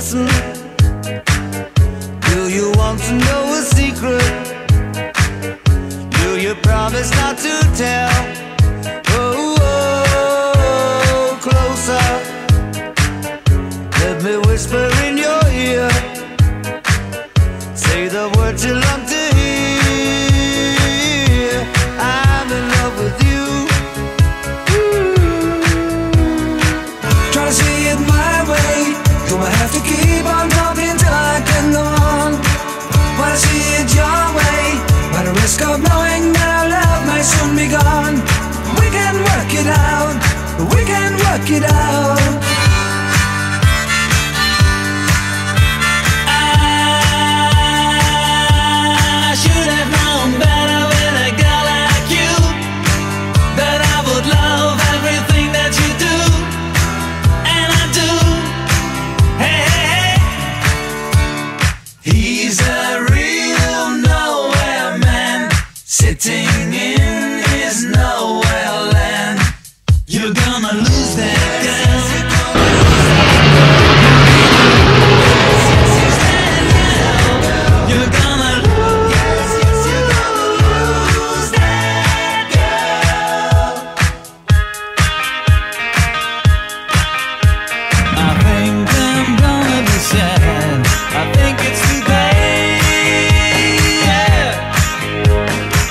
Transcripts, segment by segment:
lesson? Do you want to know a secret? Do you promise not to tell? Oh, oh, closer. Let me whisper in your ear. Say the words you long to hear. I'm in love with you. Try to see it my way. Do I have to keep on talking till I can go on? Wanna see it your way, by the risk of knowing that our love may soon be gone. We can work it out, we can work it out. I should have known better with a girl like you, that I would love everything that you do. And I do. Hey, hey, hey. He's a real nowhere man, sitting in his nowhere land. You're gonna lose that girl. You're gonna lose that girl. I think I'm gonna be sad. I think it's too bad.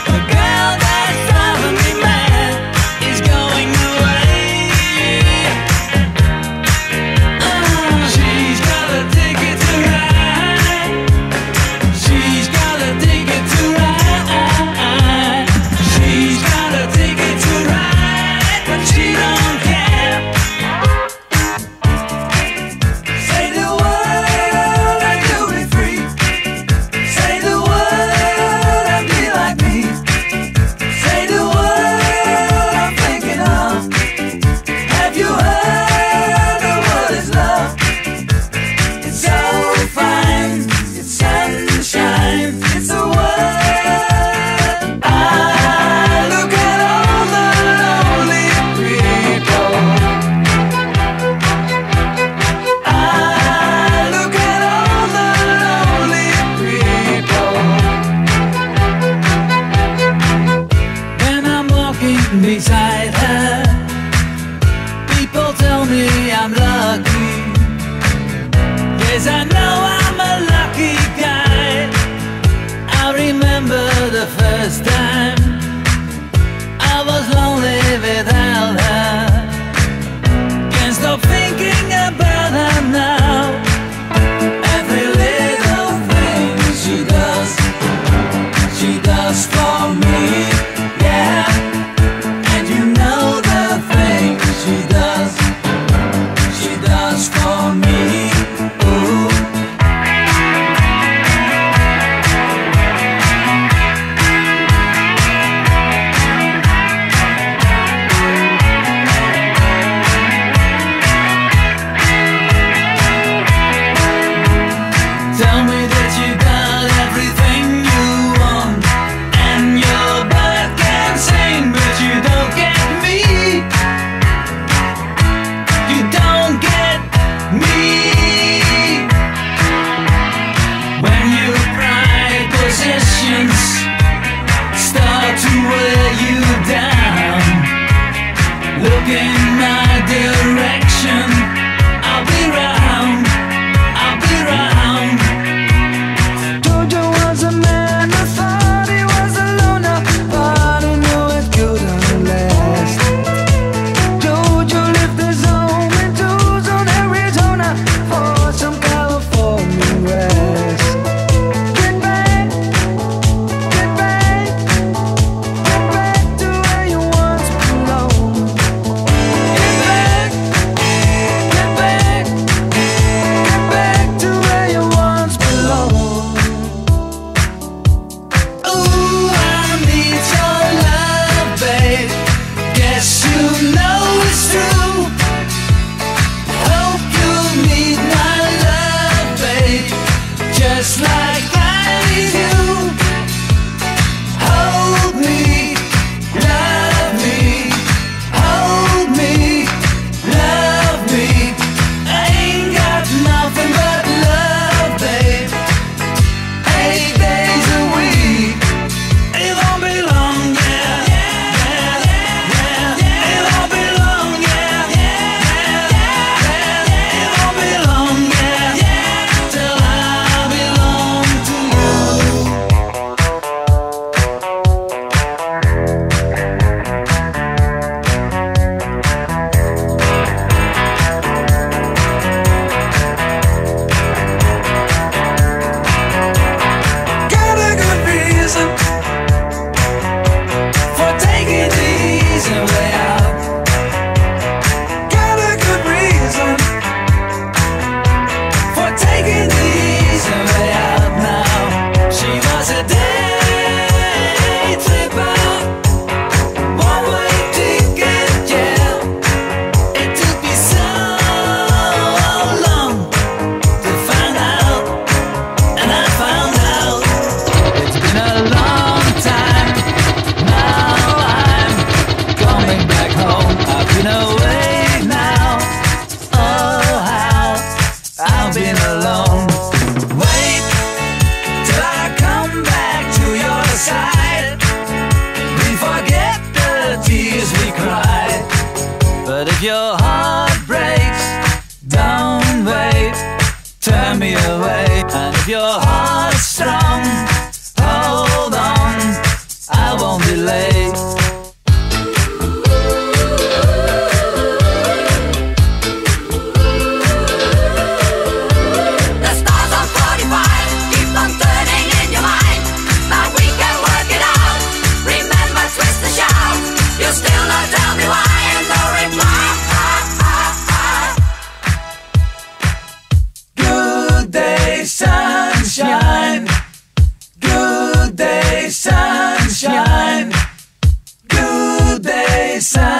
The girl that's driving me mad is going away. She's got a ticket to ride. She's got a ticket to ride. She's got a ticket to ride, but she don't care. Say the word and you'll be free. Say the word and be like me. Say the word I'm thinking of. Have you heard the word is love? It's so fine, it's sunshine, it's a word. I look at all the lonely people. I look at all the lonely people. When I'm walking beside her, people tell me I'm lucky. Yes, I know I'm a lucky guy. I remember the first time I was lonely without her. Can't stop thinking about her now. Every little thing she does for me, yeah. And you know the things she does for me. Ooh. me away. And if your heart's strong, hold on, I won't be late. The stars on 45 keep on turning in your mind, but we can work it out. Remember, twist the shout. You still not tell me why, and no reply. Good day, sunshine. Good day, sunshine. Good day, sunshine.